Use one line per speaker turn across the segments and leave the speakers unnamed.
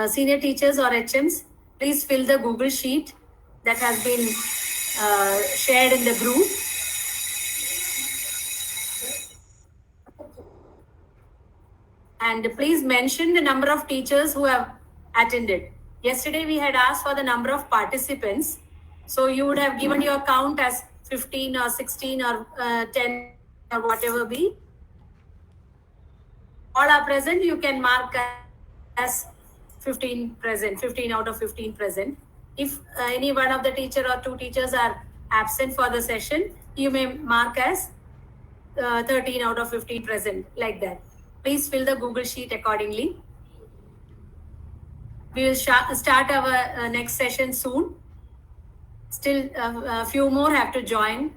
Senior teachers or HMs, please fill the Google sheet that has been shared in the group. And please mention the number of teachers who have attended. Yesterday we had asked for the number of participants. So you would have given your count as 15 or 16 or 10 or whatever be. All are present, you can mark as 15 present, 15 out of 15 present. If any one of the teacher or two teachers are absent for the session, you may mark as 13 out of 15 present, like that. Please fill the Google sheet accordingly. We will start our next session soon. Still a few more have to join.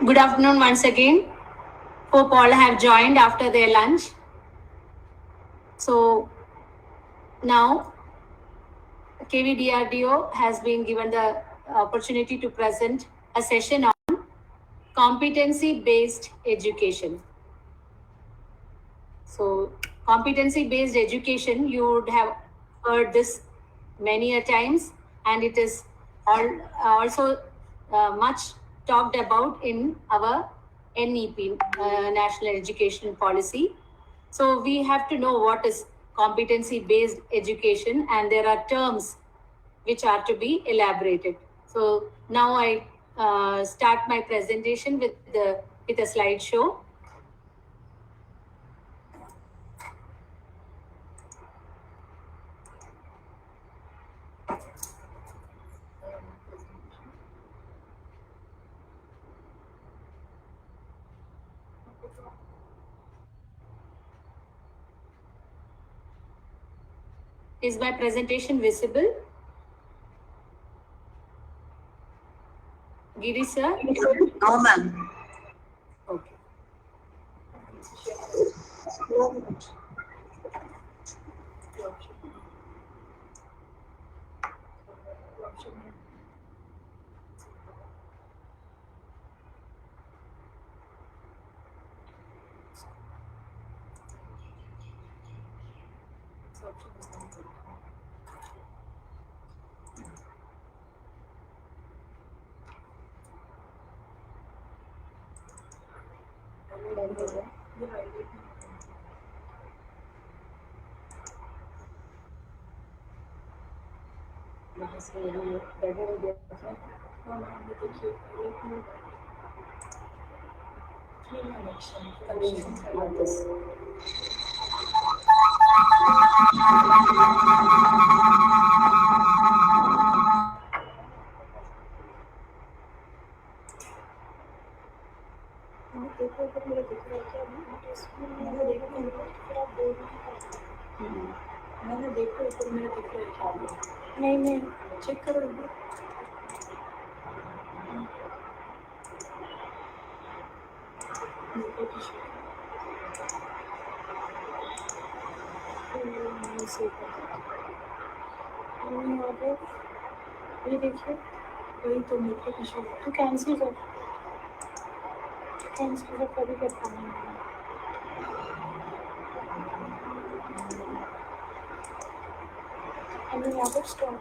Good afternoon once again. Hope all have joined after their lunch. So now KVDRDO has been given the opportunity to present a session on competency-based education. So competency-based education, you would have heard this many a times, and it is also much talked about in our NEP, National Education Policy. So we have to know what is competency-based education, and there are terms which are to be elaborated. So now I start my presentation with a slideshow. Is my presentation visible? Giri sir?
No, ma'am.
Okay. नहीं check करो ये देखिए वही तो network issue तो cancel कर कभी कर पाऊंगा यहाँ पर stop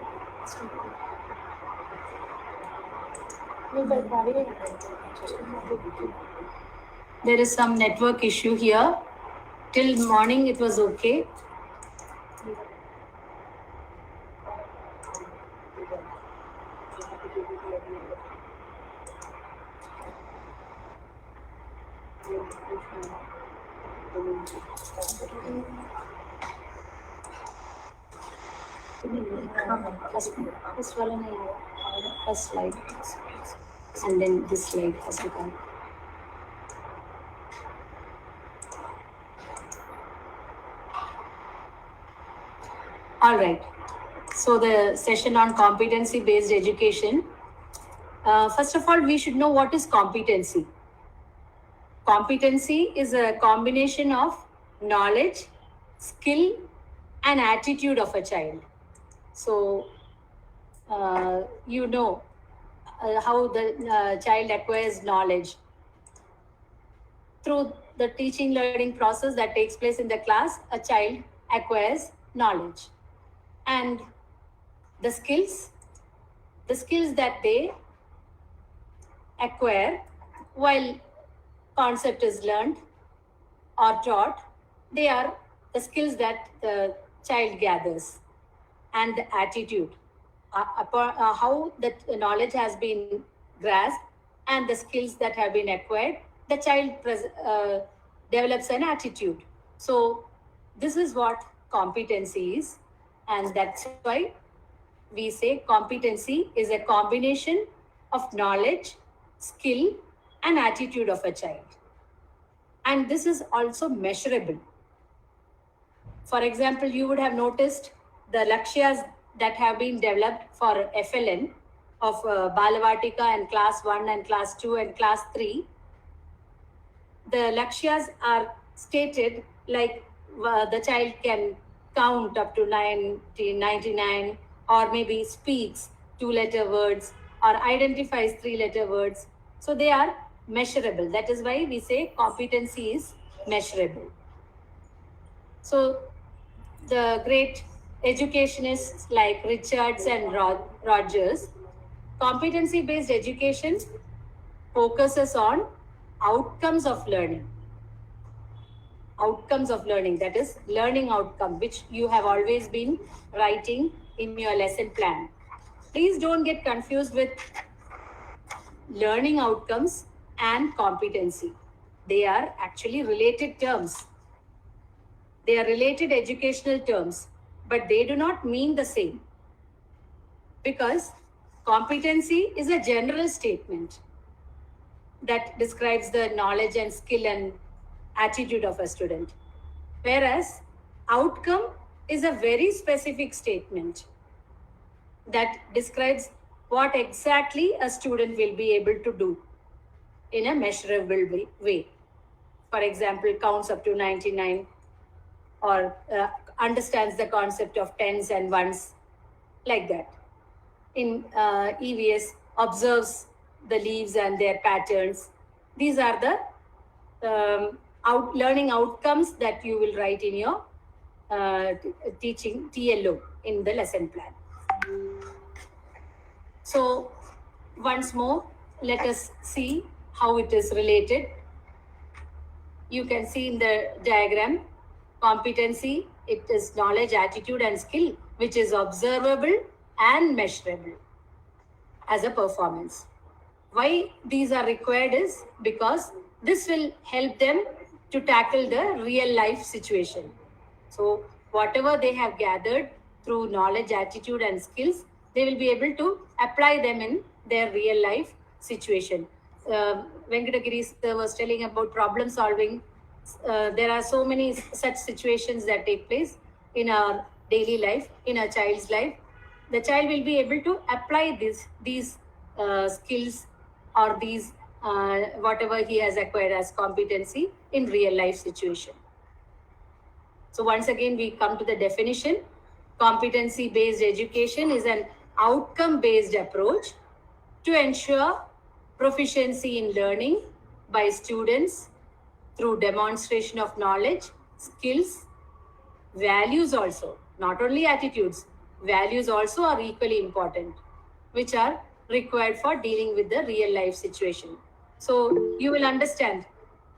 There is some network issue here. Till morning it was okay. First one, first slide, and then this slide has to come. All right. So the session on competency-based education. First of all, we should know what is competency. Competency is a combination of knowledge, skill, and attitude of a child. So, you know how the child acquires knowledge. Through the teaching learning process that takes place in the class, a child acquires knowledge. And the skills that they acquire while concept is learned or taught, they are the skills that the child gathers. And the attitude, how the knowledge has been grasped and the skills that have been acquired, the child develops an attitude. So this is what competency is, and that's why we say competency is a combination of knowledge, skill, and attitude of a child. And this is also measurable. For example, you would have noticed the lakshyas that have been developed for FLN of Balavatika and class 1 and class 2 and class 3. The lakshyas are stated like the child can count up to 99 or maybe speaks 2-letter words or identifies 3-letter words. So they are measurable. That is why we say competency is measurable. So the great educationists like Richards and Rogers, competency-based education focuses on outcomes of learning. Outcomes of learning, that is learning outcome, which you have always been writing in your lesson plan. Please don't get confused with learning outcomes and competency. They are actually related terms. They are related educational terms, but they do not mean the same. Because competency is a general statement that describes the knowledge and skill and attitude of a student. Whereas outcome is a very specific statement that describes what exactly a student will be able to do in a measurable way. For example, counts up to 99 or understands the concept of tens and ones, like that. In EVS, observes the leaves and their patterns. These are the learning outcomes that you will write in your teaching TLO in the lesson plan. So once more, let us see how it is related. You can see in the diagram, competency, it is knowledge, attitude and skill, which is observable and measurable as a performance. Why these are required is because this will help them to tackle the real life situation. So whatever they have gathered through knowledge, attitude and skills, they will be able to apply them in their real life situation. Venkatagiri sir was telling about problem solving. There are so many such situations that take place in our daily life, in a child's life. The child will be able to apply these skills or these whatever he has acquired as competency in real life situation. So once again, we come to the definition. Competency based education is an outcome based approach to ensure proficiency in learning by students through demonstration of knowledge, skills, values also, not only attitudes, values also are equally important, which are required for dealing with the real life situation. So you will understand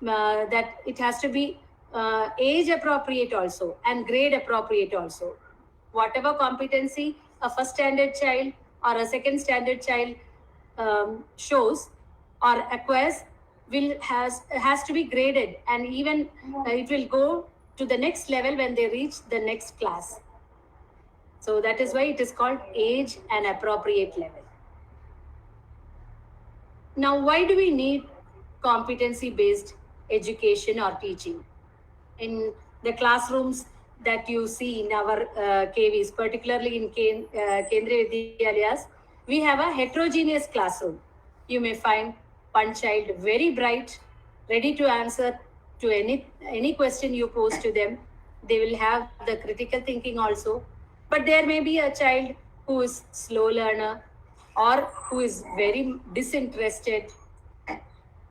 that it has to be age appropriate also and grade appropriate also. Whatever competency a first standard child or a second standard child shows or acquires has to be graded, and even it will go to the next level when they reach the next class. So that is why it is called age and appropriate level. Now, why do we need competency based education or teaching? In the classrooms that you see in our KVs, particularly in Kendriya Vidyalayas, we have a heterogeneous classroom. You may find one child very bright, ready to answer to any question you pose to them. They will have the critical thinking also. But there may be a child who is slow learner or who is very disinterested.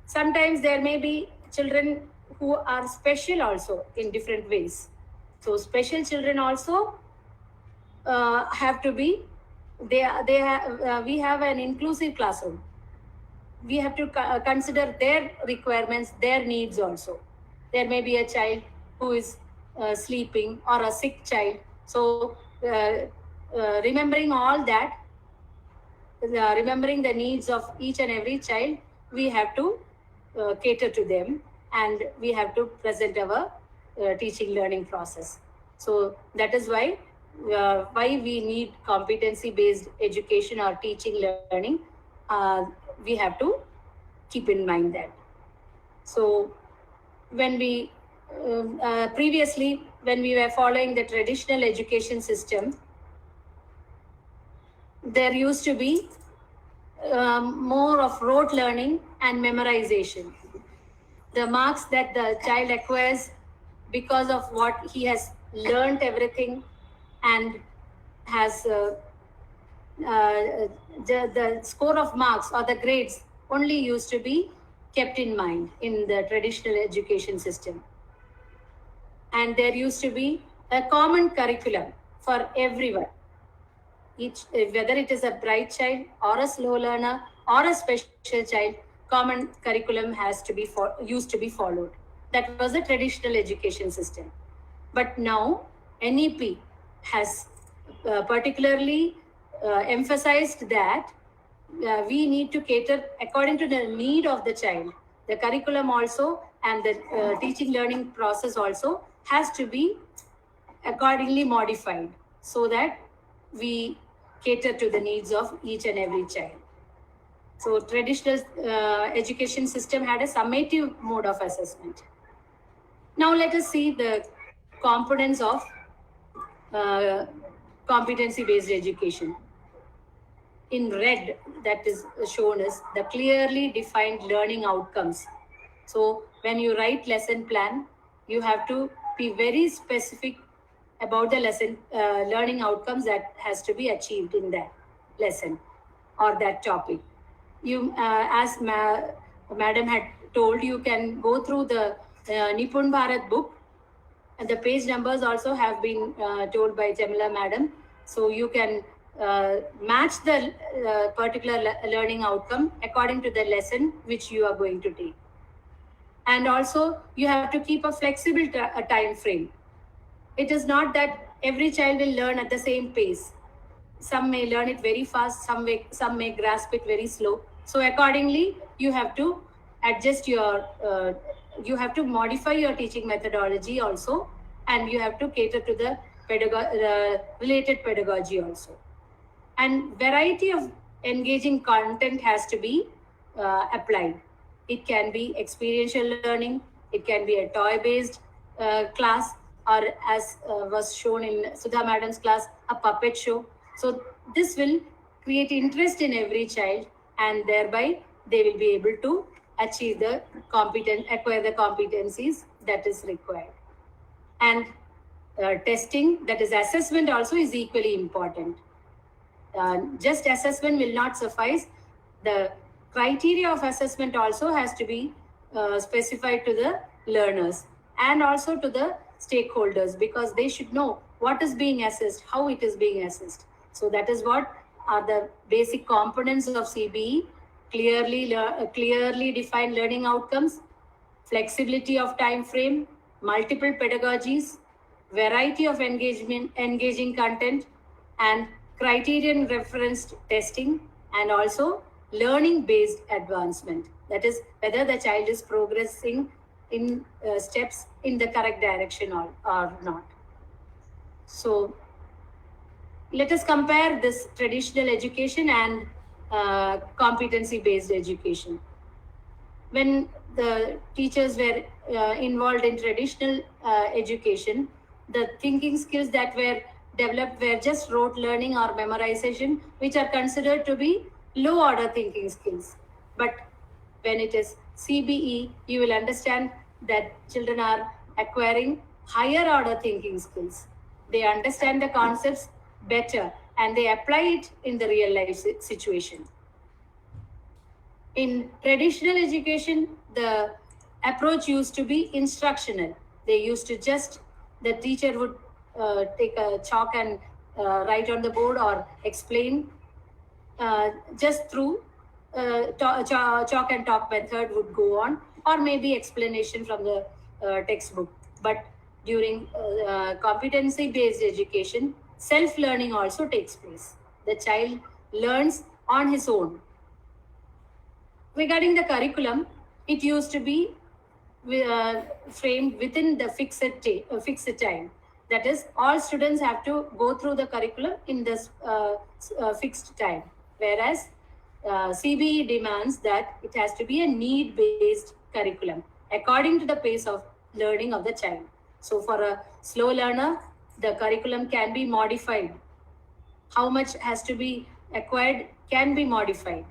Sometimes there may be children who are special also in different ways. So special children also have to be, we have an inclusive classroom. We have to consider their requirements, their needs also. There may be a child who is sleeping or a sick child. So remembering all that, remembering the needs of each and every child, we have to cater to them, and we have to present our teaching learning process. So that is why we need competency based education or teaching learning. We have to keep in mind that. So when we previously, when we were following the traditional education system, there used to be more of rote learning and memorization. The marks that the child acquires because of what he has learned everything and has the score of marks or the grades only used to be kept in mind in the traditional education system. And there used to be a common curriculum for everyone. Whether it is a bright child or a slow learner or a special child, common curriculum used to be followed. That was the traditional education system. But now NEP has particularly emphasized that we need to cater according to the need of the child. The curriculum also and the teaching learning process also has to be accordingly modified so that we cater to the needs of each and every child. So traditional education system had a summative mode of assessment. Now let us see the components of competency-based education. In red, that is shown as the clearly defined learning outcomes. So when you write lesson plan, you have to be very specific about the lesson learning outcomes that has to be achieved in that lesson or that topic. You, as Madam had told, you can go through the Nipun Bharat book And the page numbers also have been told by Jamila madam. So you can match the particular learning outcome according to the lesson which you are going to take. And also you have to keep a flexible time frame. It is not that every child will learn at the same pace. Some may learn it very fast, some may grasp it very slow. So accordingly, you have to adjust your, you have to modify your teaching methodology also, and you have to cater to the related pedagogy also. And variety of engaging content has to be applied. It can be experiential learning, it can be a toy-based class, or as was shown in Sudha madam's class, a puppet show. So this will create interest in every child, and thereby they will be able to achieve the acquire the competencies that is required. And testing, that is assessment, also is equally important. Just assessment will not suffice. The criteria of assessment also has to be specified to the learners and also to the stakeholders, because they should know what is being assessed, how it is being assessed. So that is what are the basic components of CBE: clearly defined learning outcomes, flexibility of time frame, multiple pedagogies, variety of engaging content, and criterion referenced testing, and also learning based advancement. That is, whether the child is progressing in steps in the correct direction or not. So let us compare this traditional education and competency based education. When the teachers were involved in traditional education, the thinking skills that were developed were just rote learning or memorization, which are considered to be low order thinking skills. But when it is CBE, you will understand that children are acquiring higher order thinking skills. They understand the concepts better and they apply it in the real life situation. In traditional education, the approach used to be instructional. They used to just, the teacher would take a chalk and write on the board or explain just through chalk and talk method would go on, or maybe explanation from the textbook. But during competency based education, self-learning also takes place. The child learns on his own. Regarding the curriculum, it used to be framed within the fixed time. That is, all students have to go through the curriculum in this fixed time. Whereas CBE demands that it has to be a need-based curriculum according to the pace of learning of the child. So for a slow learner, the curriculum can be modified. How much has to be acquired can be modified.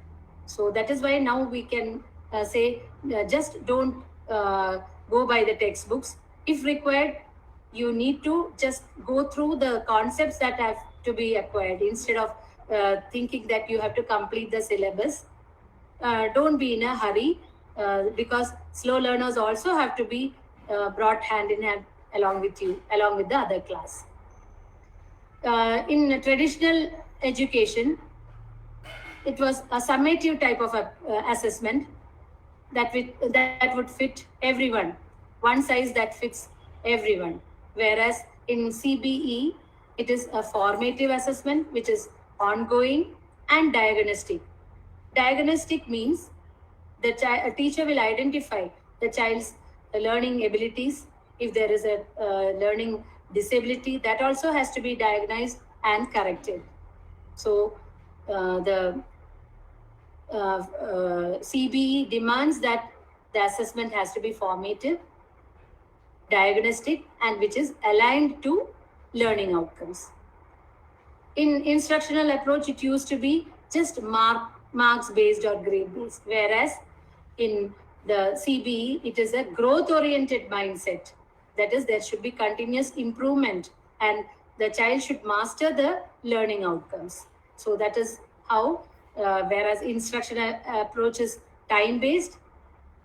So that is why now we can say just don't go by the textbooks. If required, you need to just go through the concepts that have to be acquired instead of thinking that you have to complete the syllabus. Don't be in a hurry because slow learners also have to be brought hand in hand along with you, along with the other class. In traditional education, it was a summative type of assessment that would fit everyone, one size that fits everyone. Whereas in CBE, it is a formative assessment which is ongoing and diagnostic. Diagnostic means a teacher will identify the child's learning abilities. If there is a learning disability, that also has to be diagnosed and corrected. So the CBE demands that the assessment has to be formative, diagnostic, and which is aligned to learning outcomes. In instructional approach, it used to be just marks based or grade based, whereas in the CBE, it is a growth oriented mindset. That is, there should be continuous improvement and the child should master the learning outcomes. So that is how, whereas instructional approach is time based,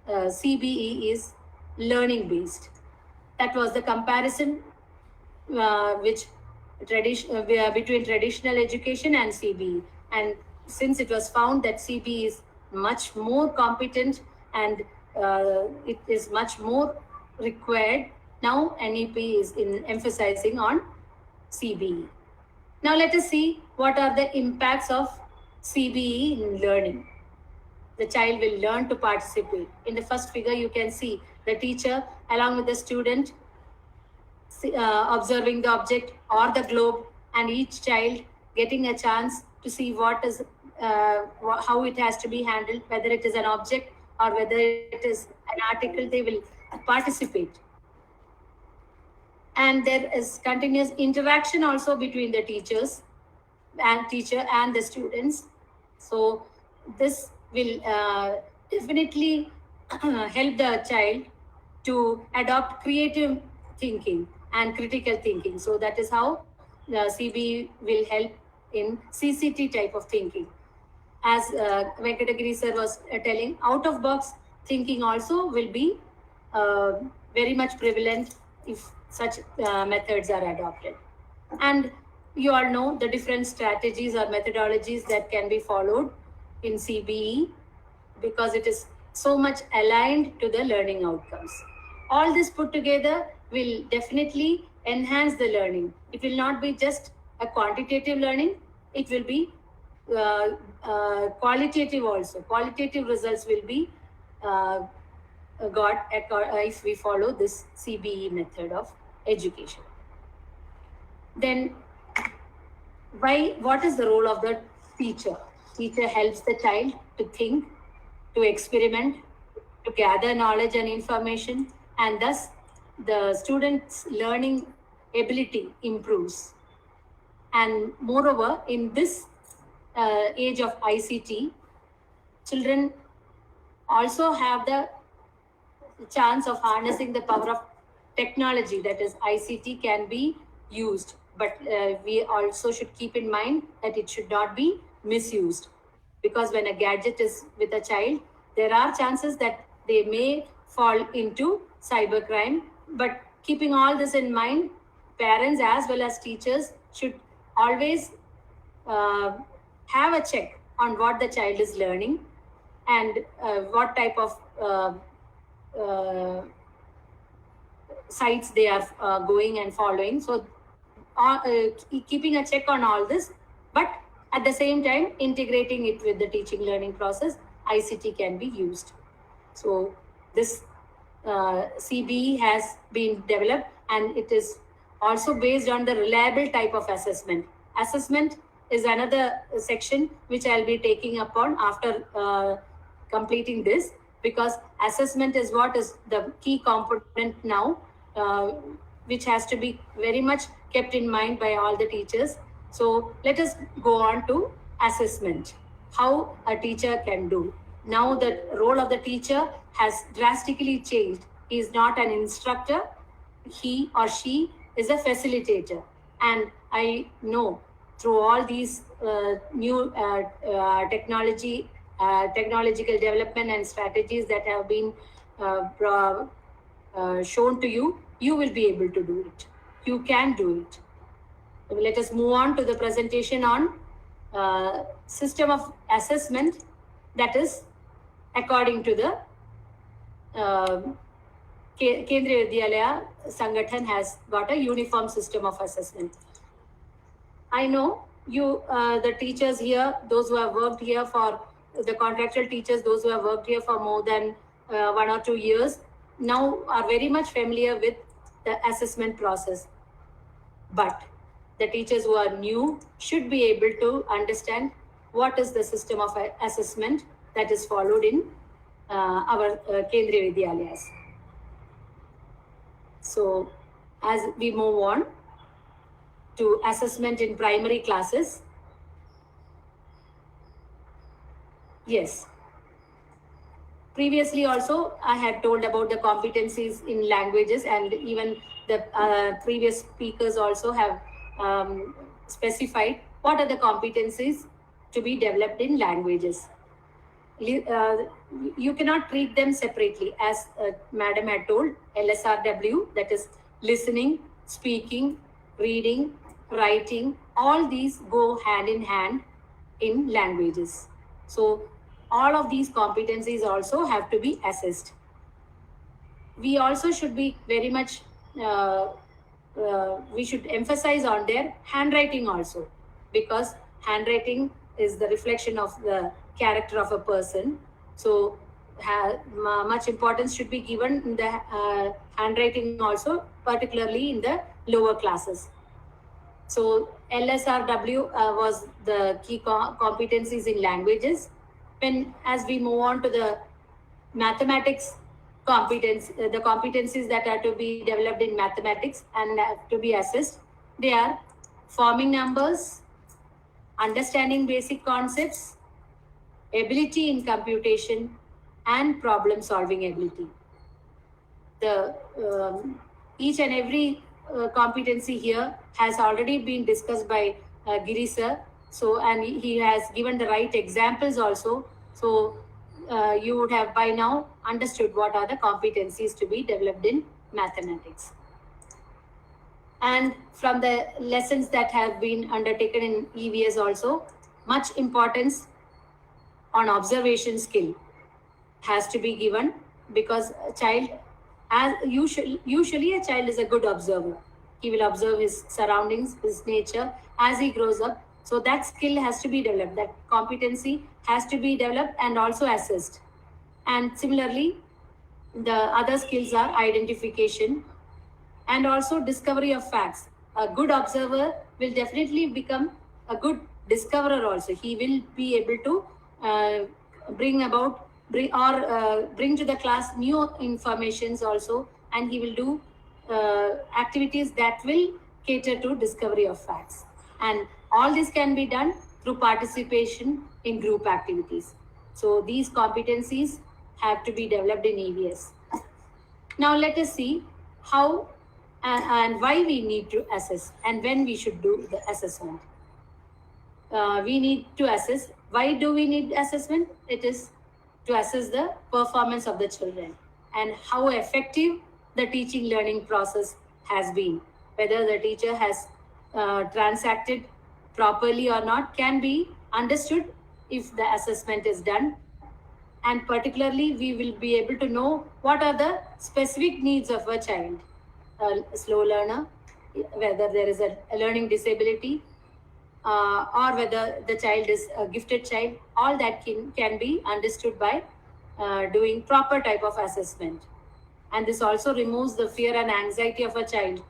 CBE is learning based. That was the comparison between traditional education and CBE. And since it was found that CBE is much more competent and it is much more required, now NEP is emphasizing on CBE. Now let us see what are the impacts of CBE in learning. The child will learn to participate. In the first figure, you can see the teacher along with the student observing the object or the globe, and each child getting a chance to see what is how it has to be handled, whether it is an object or whether it is an article. They will participate, and there is continuous interaction also between the teacher and the students. So this will definitely help the child to adopt creative thinking and critical thinking. So that is how the CBE will help in CCT type of thinking. As Venkatagiri sir was telling, out of box thinking also will be very much prevalent if such methods are adopted. And you all know the different strategies or methodologies that can be followed in CBE, because it is so much aligned to the learning outcomes. All this put together will definitely enhance the learning. It will not be just a quantitative learning, it will be qualitative also. Qualitative results will be got if we follow this CBE method of education. Then what is the role of the teacher? Teacher helps the child to think, to experiment, to gather knowledge and information, and thus the student's learning ability improves. And moreover, in this age of ICT, children also have the chance of harnessing the power of technology, that is ICT can be used, but we also should keep in mind that it should not be misused, because when a gadget is with a child, there are chances that they may fall into cybercrime. But keeping all this in mind, parents as well as teachers should always have a check on what the child is learning and what type of sites they are going and following. So keeping a check on all this, but at the same time integrating it with the teaching learning process, ICT can be used. So this CBE has been developed, and it is also based on the reliable type of assessment. Assessment is another section which I'll be taking upon after completing this, because assessment is what is the key component now, which has to be very much kept in mind by all the teachers. So let us go on to assessment, how a teacher can do. Now the role of the teacher has drastically changed. He is not an instructor, he or she is a facilitator. And I know through all these new technological development and strategies that have been shown to you, you will be able to do it. You can do it. Let us move on to the presentation on system of assessment, that is according to the Kendriya Vidyalaya Sangathan has got a uniform system of assessment. I know you, the teachers here, those who have worked here for the contractual teachers, those who have worked here for more than 1 or 2 years, now are very much familiar with the assessment process. But the teachers who are new should be able to understand what is the system of assessment that is followed in our Kendriya Vidyalayas. So as we move on to assessment in primary classes, yes. Previously also I had told about the competencies in languages, and even the previous speakers also have specified what are the competencies to be developed in languages. you cannot treat them separately. As Madam had told, LSRW, that is listening, speaking, reading, writing, all these go hand in hand in languages. So all of these competencies also have to be assessed. We also should be very much, we should emphasize on their handwriting also, because handwriting is the reflection of the character of a person. So much importance should be given in the handwriting also, particularly in the lower classes. So LSRW was the key competencies in languages. When as we move on to the mathematics competence, the competencies that are to be developed in mathematics and have to be assessed, they are forming numbers, understanding basic concepts, ability in computation, and problem solving ability. The each and every competency here has already been discussed by Giri sir. So, and he has given the right examples also. So you would have by now understood what are the competencies to be developed in mathematics. And from the lessons that have been undertaken in EVS also, much importance on observation skill has to be given, because a child, as usually a child is a good observer. He will observe his surroundings, his nature as he grows up. So that skill has to be developed, that competency has to be developed and also assessed. And similarly, the other skills are identification and also discovery of facts. A good observer will definitely become a good discoverer also. He will be able to bring to the class new informations also, and he will do activities that will cater to discovery of facts. And all this can be done through participation in group activities. So these competencies have to be developed in EVS. Now let us see how and why we need to assess and when we should do the assessment. We need to assess. Why do we need assessment? It is to assess the performance of the children and how effective the teaching learning process has been. Whether the teacher has transacted properly or not can be understood if the assessment is done. And particularly, we will be able to know what are the specific needs of a child, a slow learner, whether there is a learning disability, or whether the child is a gifted child. All that can be understood by doing proper type of assessment. And this also removes the fear and anxiety of a child.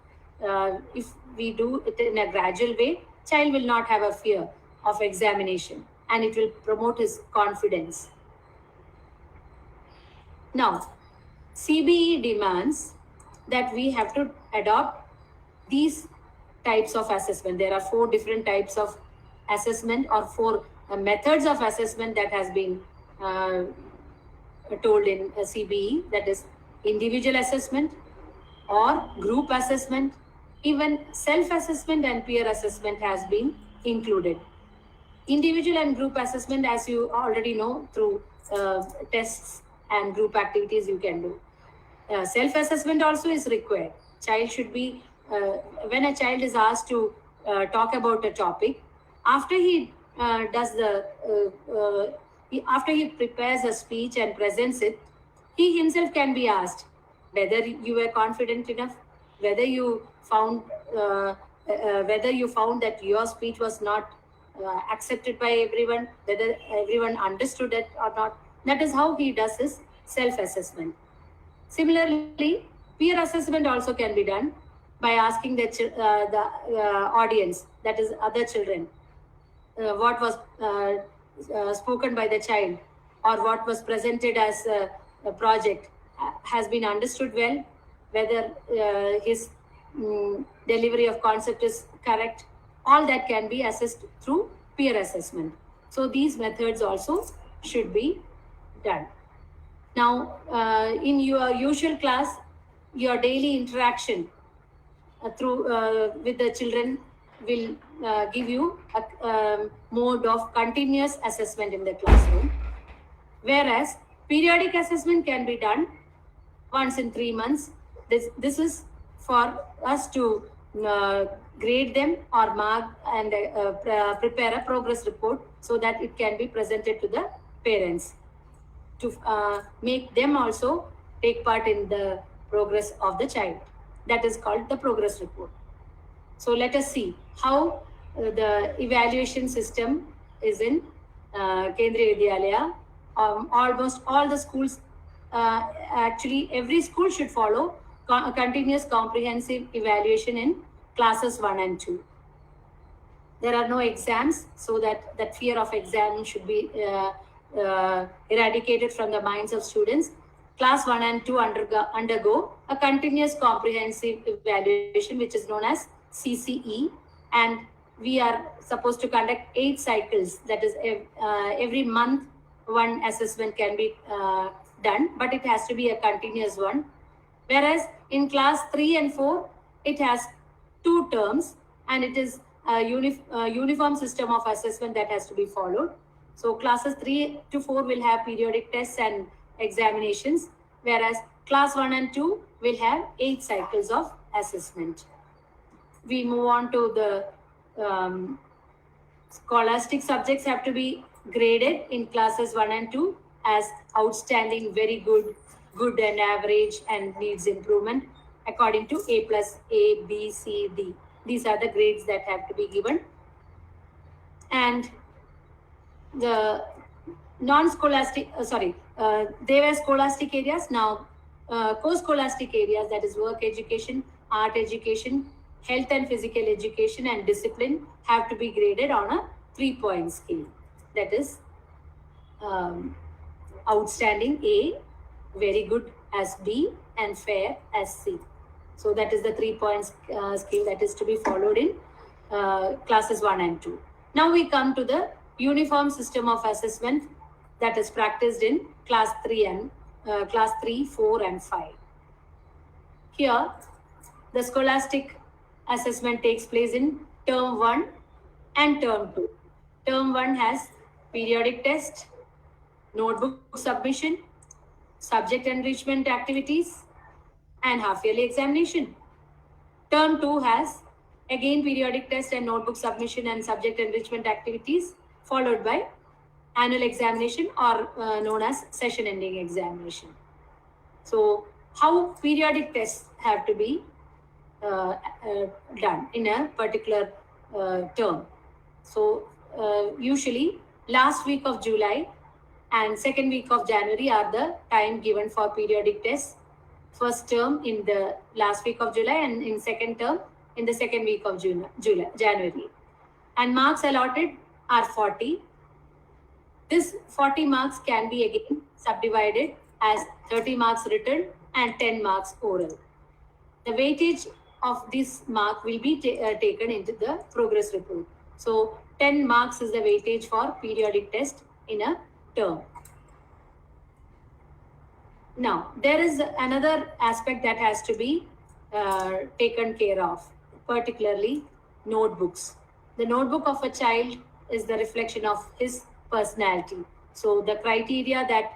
If we do it in a gradual way, child will not have a fear of examination, and it will promote his confidence. Now, CBE demands that we have to adopt these types of assessment. There are 4 different types of assessment, or 4 methods of assessment that has been told in CBE. That is individual assessment or group assessment. Even self-assessment and peer assessment has been included. Individual and group assessment, as you already know, through tests and group activities you can do. Self-assessment also is required. Child should be, when a child is asked to talk about a topic, after he after he prepares a speech and presents it, he himself can be asked whether you were confident enough, whether you found that your speech was not accepted by everyone, whether everyone understood it or not. That is how he does his self-assessment. Similarly, peer assessment also can be done by asking the audience, that is other children, what was spoken by the child or what was presented as a project has been understood well, whether his delivery of concept is correct. All that can be assessed through peer assessment. So these methods also should be done. Now, in your usual class, your daily interaction through with the children will give you a mode of continuous assessment in the classroom. Whereas periodic assessment can be done once in 3 months. This is for us to grade them or mark and prepare a progress report so that it can be presented to the parents to make them also take part in the progress of the child. That is called the progress report. So let us see how the evaluation system is in Kendriya Vidyalaya. Almost all the schools, actually every school should follow continuous comprehensive evaluation in classes 1 and 2. There are no exams, so that fear of exam should be eradicated from the minds of students. Class 1 and 2 undergo a continuous comprehensive evaluation, which is known as CCE, and we are supposed to conduct 8 cycles. That is, every month one assessment can be done, but it has to be a continuous one. Whereas in class 3 and 4, it has 2 terms, and it is a uniform system of assessment that has to be followed. So classes 3 to 4 will have periodic tests and examinations, whereas class 1 and 2 will have 8 cycles of assessment. We move on to the scholastic subjects have to be graded in classes 1 and 2 as outstanding, very good, good and average, and needs improvement according to A+, A, B, C, D. These are the grades that have to be given. And the non-scholastic, they were scholastic areas. Now, co-scholastic areas, that is work education, art education, health and physical education, and discipline have to be graded on a 3-point scale. That is outstanding A, very good as B, and fair as C. So that is the 3-point scale that is to be followed in classes 1 and 2. Now we come to the uniform system of assessment that is practiced in class 3, 4, and 5. Here, the scholastic assessment takes place in term 1 and term 2. Term 1 has periodic test, notebook submission, subject enrichment activities, and half-yearly examination. Term 2 has again periodic test and notebook submission and subject enrichment activities, followed by annual examination, or known as session-ending examination. So how periodic tests have to be done in a particular term? So usually last week of July and second week of January are the time given for periodic tests. First term in the last week of July, and in second term in the second week of January. And marks allotted are 40. This 40 marks can be again subdivided as 30 marks written and 10 marks oral. The weightage of this mark will be taken into the progress report. So 10 marks is the weightage for periodic test in a term. Now, there is another aspect that has to be taken care of, particularly notebooks. The notebook of a child is the reflection of his personality. So the criteria that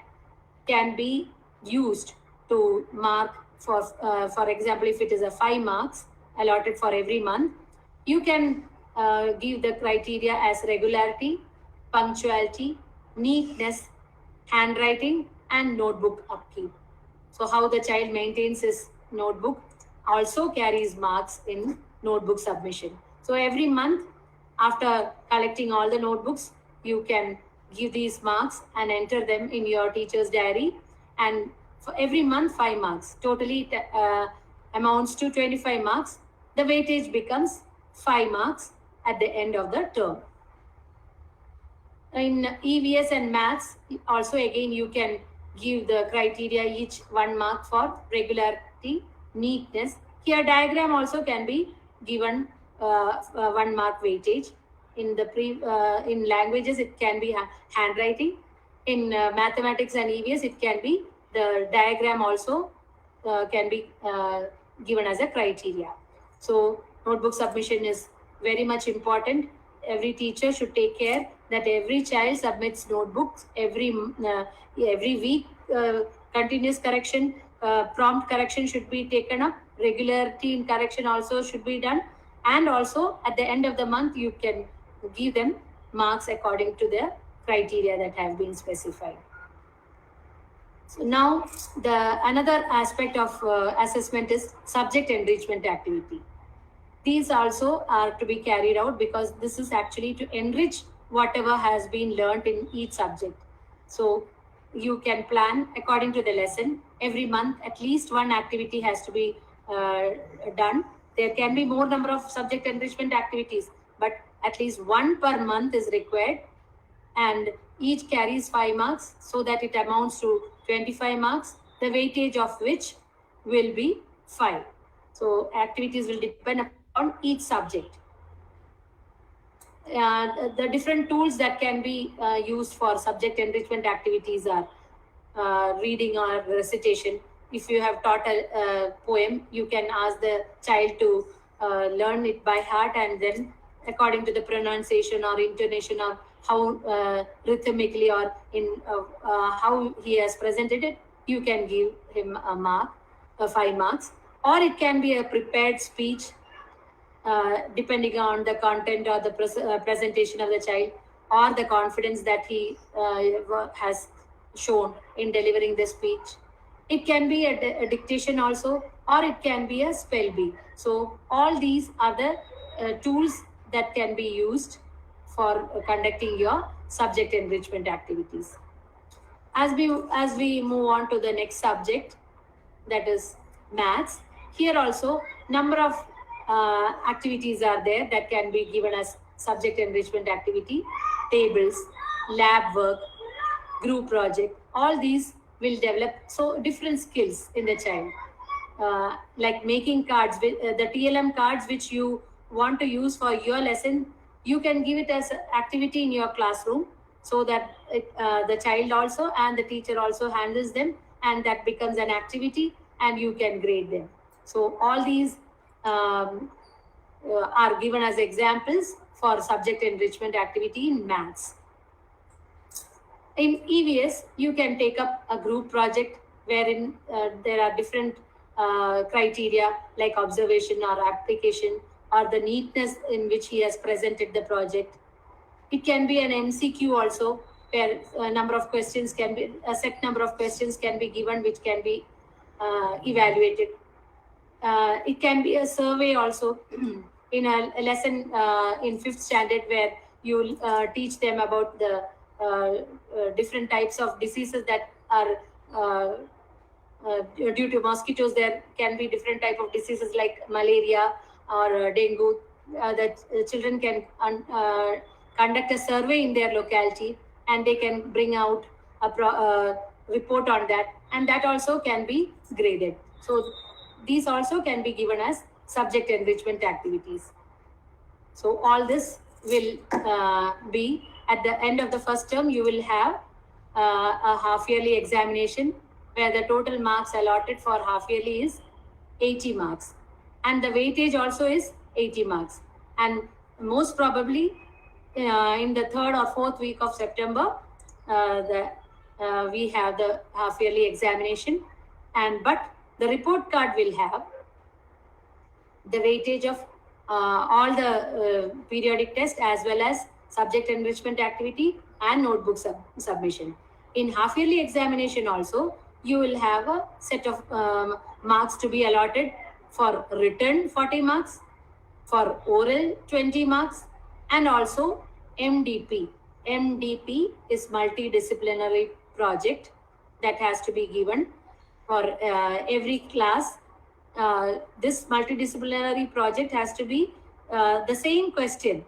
can be used to mark for example, if it is a 5 marks allotted for every month, you can give the criteria as regularity, punctuality, neatness, handwriting, and notebook upkeep. So how the child maintains his notebook also carries marks in notebook submission. So every month, after collecting all the notebooks, you can give these marks and enter them in your teacher's diary, and for every month 5 marks. Totally it amounts to 25 marks. The weightage becomes 5 marks at the end of the term. In EVS and maths, also again you can give the criteria, each 1 mark for regularity, neatness. Here diagram also can be given 1 mark weightage. In the in languages it can be handwriting. In mathematics and EVS it can be the diagram also can be given as a criteria. So notebook submission is very much important. Every teacher should take care that every child submits notebooks every week. Continuous correction, prompt correction should be taken up. Regularity in correction also should be done, and also at the end of the month you can give them marks according to the criteria that have been specified. So now the another aspect of assessment is subject enrichment activity. These also are to be carried out because this is actually to enrich whatever has been learnt in each subject. So you can plan according to the lesson. Every month at least one activity has to be done. There can be more number of subject enrichment activities, but at least one per month is required, and each carries 5 marks, so that it amounts to 25 marks, the weightage of which will be 5. So activities will depend upon each subject. The different tools that can be used for subject enrichment activities are reading or recitation. If you have taught a poem, you can ask the child to learn it by heart, and then according to the pronunciation or intonation or how rhythmically or in how he has presented it, you can give him a mark, 5 marks. Or it can be a prepared speech, depending on the content or the presentation of the child, or the confidence that he has shown in delivering the speech. It can be a dictation also, or it can be a spell bee. So all these are the tools that can be used for conducting your subject enrichment activities. As we move on to the next subject, that is maths, here also number of activities are there that can be given as subject enrichment activity. Tables, lab work, group project, all these will develop so different skills in the child. Like making cards, the TLM cards which you want to use for your lesson, you can give it as an activity in your classroom, so that the child also and the teacher also handles them, and that becomes an activity and you can grade them. So all these are given as examples for subject enrichment activity in maths. In EVS, you can take up a group project wherein there are different criteria like observation or application or the neatness in which he has presented the project. It can be an MCQ also, where a number of questions can be, a set number of questions can be given which can be evaluated. It can be a survey also in a lesson in 5th standard, where you teach them about the different types of diseases that are due to mosquitoes. There can be different type of diseases like malaria or dengue. That children can conduct a survey in their locality, and they can bring out a report on that, and that also can be graded. So these also can be given as subject enrichment activities. So all this will be at the end of the first term. You will have a half yearly examination where the total marks allotted for half yearly is 80 marks, and the weightage also is 80 marks. And most probably in the 3rd or 4th week of September, we have the half yearly examination, but the report card will have the weightage of all the periodic test as well as subject enrichment activity and notebook submission. In half yearly examination also, you will have a set of marks to be allotted for written 40 marks, for oral 20 marks, and also MDP. MDP is multidisciplinary project that has to be given for every class. This multidisciplinary project has to be the same question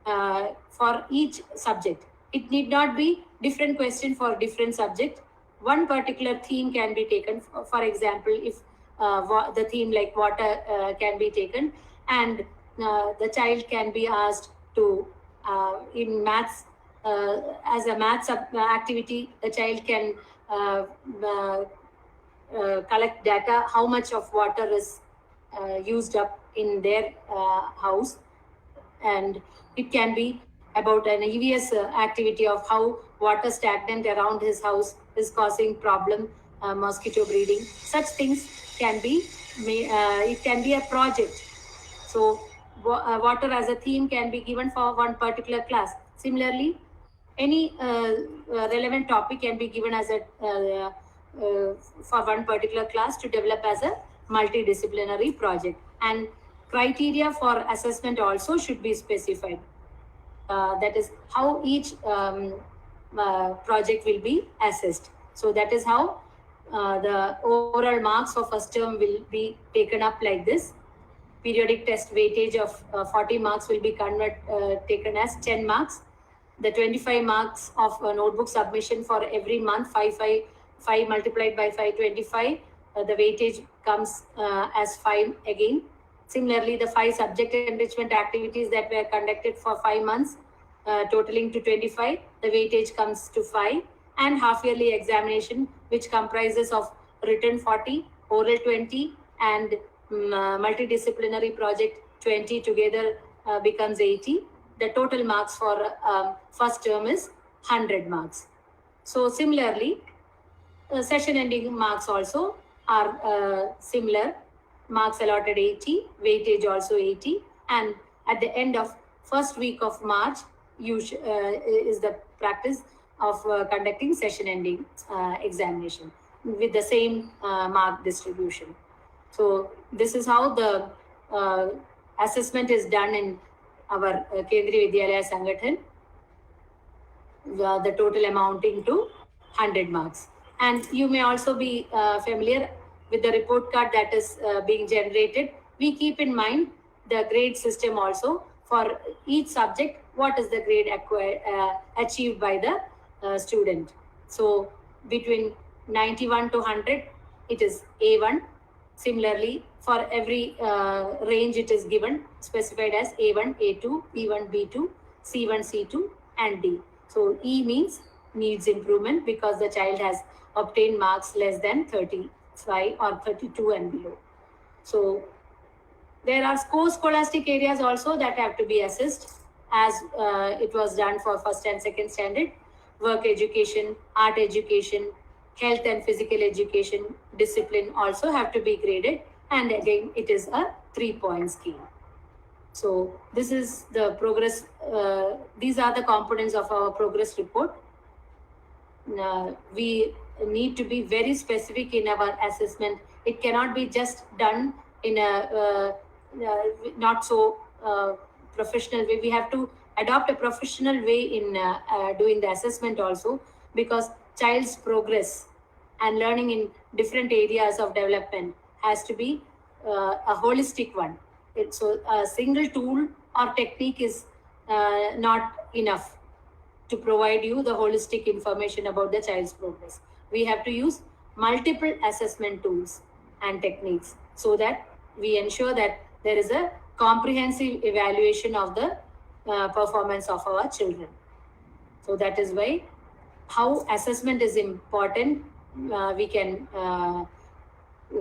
for each subject. It need not be different question for different subject. One particular theme can be taken. For example, if the theme like water can be taken, and the child can be asked to in maths, as a maths activity, the child can collect data how much of water is used up in their house, and it can be about an EVS activity of how water stagnant around his house is causing problem, mosquito breeding. Such things can be, it can be a project. So water as a theme can be given for one particular class. Similarly, any relevant topic can be given as a for one particular class to develop as a multidisciplinary project. And criteria for assessment also should be specified. That is how each project will be assessed. So that is how the overall marks for first term will be taken up like this. Periodic test weightage of 40 marks will be taken as 10 marks. The 25 marks of notebook submission for every month, 5 multiplied by 5, 25. The weightage comes as 5 again. Similarly, the 5 subject enrichment activities that were conducted for 5 months, totaling to 25, the weightage comes to 5. And half-yearly examination, which comprises of written 40, oral 20, and multidisciplinary project 20 together becomes 80. The total marks for first term is 100 marks. So similarly, session ending marks also are similar. Marks allotted 80, weightage also 80, and at the end of first week of March is the practice of conducting session ending examination with the same mark distribution. So this is how the assessment is done in our Kendriya Vidyalaya Sangathan, the total amounting to 100 marks. And you may also be familiar with the report card that is being generated. We keep in mind the grade system also for each subject. What is the grade achieved by the student? So between 91 to 100, it is A1. Similarly, for every range, it is given, specified as A1, A2, B1, B2, C1, C2, and D. So E means needs improvement because the child has obtained marks less than 35 or 32 and below. So there are scholastic areas also that have to be assessed, as it was done for first and second standard. Work education, art education, health and physical education, discipline also have to be graded, and again it is a 3-point scale. So this is the progress, these are the components of our progress report. We need to be very specific in our assessment. It cannot be just done in a not so professional way. We have to adopt a professional way in doing the assessment also, because child's progress and learning in different areas of development has to be a holistic one. So a single tool or technique is not enough to provide you the holistic information about the child's progress. We have to use multiple assessment tools and techniques so that we ensure that there is a comprehensive evaluation of the performance of our children. So that is why how assessment is important. We can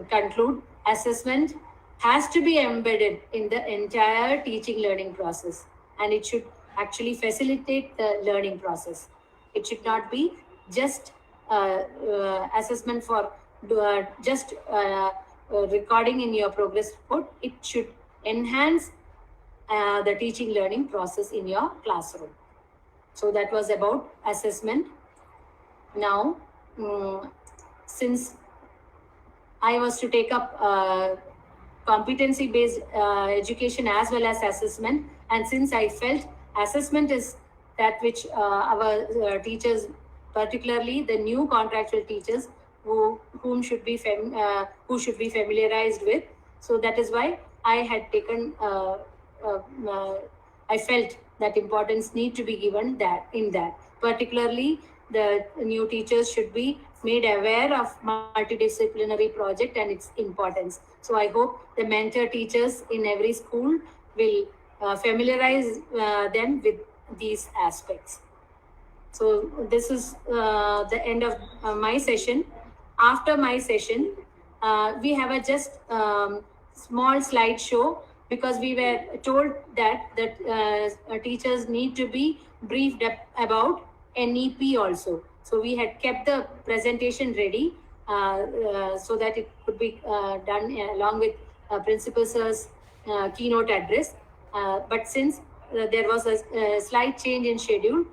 conclude assessment has to be embedded in the entire teaching learning process, and it should actually facilitate the learning process. It should not be just assessment for just recording in your progress report. It should enhance the teaching learning process in your classroom. So that was about assessment. Now, since I was to take up competency based education as well as assessment, and since I felt assessment is that which our teachers, particularly the new contractual teachers, who should be familiarized with, so that is why I had taken I felt that importance need to be given that particularly the new teachers should be made aware of multidisciplinary project and its importance. So I hope the mentor teachers in every school will familiarize them with these aspects. So this is the end of my session. After my session, we have a just small slideshow because we were told that teachers need to be briefed about NEP also. So we had kept the presentation ready so that it could be done along with Principal Sir's keynote address. But since there was a slight change in schedule,